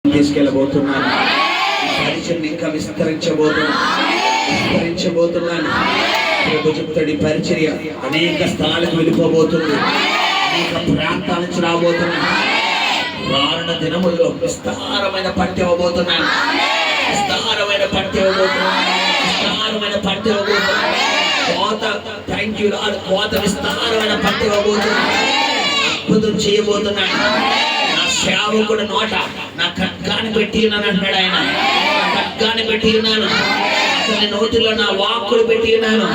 తీసుకెళ్ళబోతున్నాను. పరిచయం ఇంకా విస్తరించబోతున్నాను. ప్రభు చెప్తాడు, ఈ పరిచర్య అనేక స్థలాలకు వెళ్ళిపోబోతుంది, అనేక ప్రాంతాల నుంచి రాబోతున్నాను. రానున్న దినముల్లో విస్తారమైన పంట ఇవ్వబోతున్నాను. కోత థ్యాంక్ యూ లార్డ్, కోత విస్తారమైన పంట ఇవ్వబోతున్నాను. అద్భుతం చేయబోతున్నాను. నా సేవకుడు నోట నా ఖడ్గాన్ని పెట్టి ఉన్నాను అంటున్నాడు ఆయన. ఖడ్గాన్ని పెట్టి ఉన్నాను, అతని నోటిలో నా వాక్కులు పెట్టి ఉన్నాను.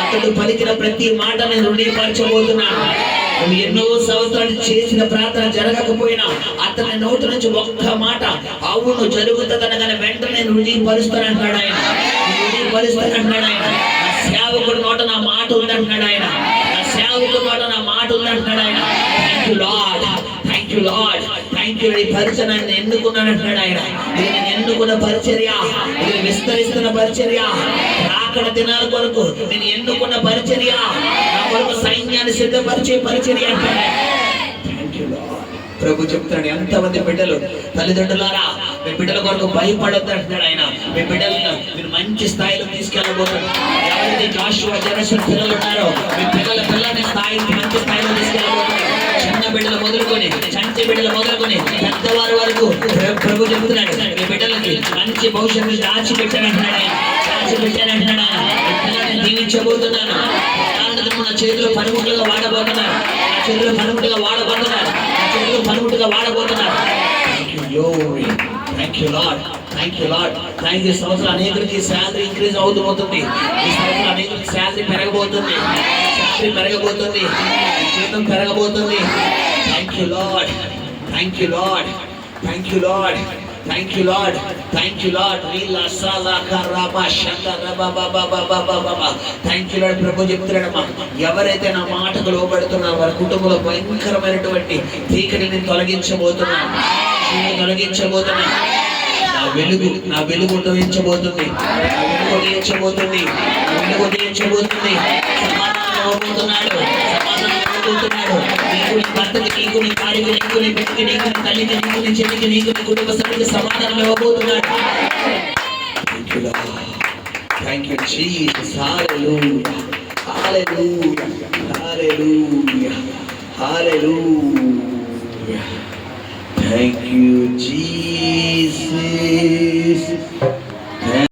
అతడు పలికిన ప్రతి మాట నేను రుణపరచబోతున్నాను. నువ్వు ఎన్నో సంవత్సరాలు చేసిన ప్రార్థన జరగకపోయినా అతని నోటి నుంచి ఒక్క మాట అవును జరుగుతుందనగానే వెంటనే నేను రుజువుపరుస్తానంటున్నాడు ఆయన. రుజువుపరుస్తానంటున్నాడు ఆయన. నా సేవకుడు నోట నా మాట ఉందంటున్నాడు ఆయన. నా సేవకుడు నోట నా మాట ఉందంటున్నాడు ఆయన. Thank you Lord, thank you Lord, thank you. ఈ పరిచర్య నేను ఎన్నుకున్నానంటున్నాడు ఆయన. ఇది నేను ఎన్నుకున్న పరిచర్య, ఇది విస్తరిస్తున్న పరిచర్య, రాకడ దినాల కొరకు నేను ఎన్నుకున్న పరిచర్య, నా కొరకు సైన్యాన్ని సిద్ధపరిచే పరిచర్య అంటాడు. Thank you Lord. ప్రభు చెప్తాడు, ఎంతమంది బిడ్డలు తల్లిదండ్రులారా మీ బిడ్డల కొరకు భయపడొద్దు అంటున్నాడు ఆయన. మీ బిడ్డలను మీరు మంచి స్థాయిలో తీసుకెళ్ళబోతాడు. ఎవరైతే జాషువా జనరేషన్ పిల్లలు ఉన్నారో మీ పిల్లల్ని స్థాయికి మంచి స్థాయిలో తీసుకెళ్ళబోతాడు. చిన్న బిడ్డలు మొదలుకొని చంటి బిడ్డలు మొదలుకొని పెద్దవారి వరకు ప్రభు చెబుతున్నాడు, మీ బిడ్డలకి మంచి భవిష్యత్తు దాచిపెట్టానంటున్నాడు ఆయన. దాచిపెట్టానంటున్నాడు ఆయన. పిల్లల్ని దీవించబోతున్నాను. నా చేతిలో పనిముట్లుగా వాడబోతున్నారు. నా చేతిలో పనిముట్టుగా వాడబోతున్నారు. నా చేతిలో పనిముట్టుగా వాడబోతున్నారు. Thank you Lord, thank you Lord. Thank you. సంవత్సరం అనేకరికి శాలరీ ఇంక్రీజ్ అవుతూపోతుంది. ఈ సంవత్సరం అనేకరికి శాలరీ పెరగబోతుంది. జీతం పెరగబోతుంది. Thank you Lord, thank you Lord, thank you Lord, thank you Lord, thank you Lord. Thank you Lord. ప్రభు చెప్తున్నాడమ్మా, ఎవరైతే నా మాటకు లోబడుతున్నారో వారి కుటుంబంలో భయంకరమైనటువంటి చీకటిని తొలగించబోతున్నాను. నా వెలుగు ఉదయించబోతుంది. సమాధానం ఇవ్వబోతున్నాడు. నీకు నీ భర్తకి, నీకు నీ భార్యకి, నీకు నీ బిడ్డకి, నీకు నీ తల్లికి, నీకు నీ చెల్లికి, నీకు నీ కుటుంబ సభ్యులకి సమాధానం ఇవ్వబోతున్నాడు. Thank you Jesus. Hallelujah, hallelujah, hallelujah, hallelujah. Thank you, Jesus.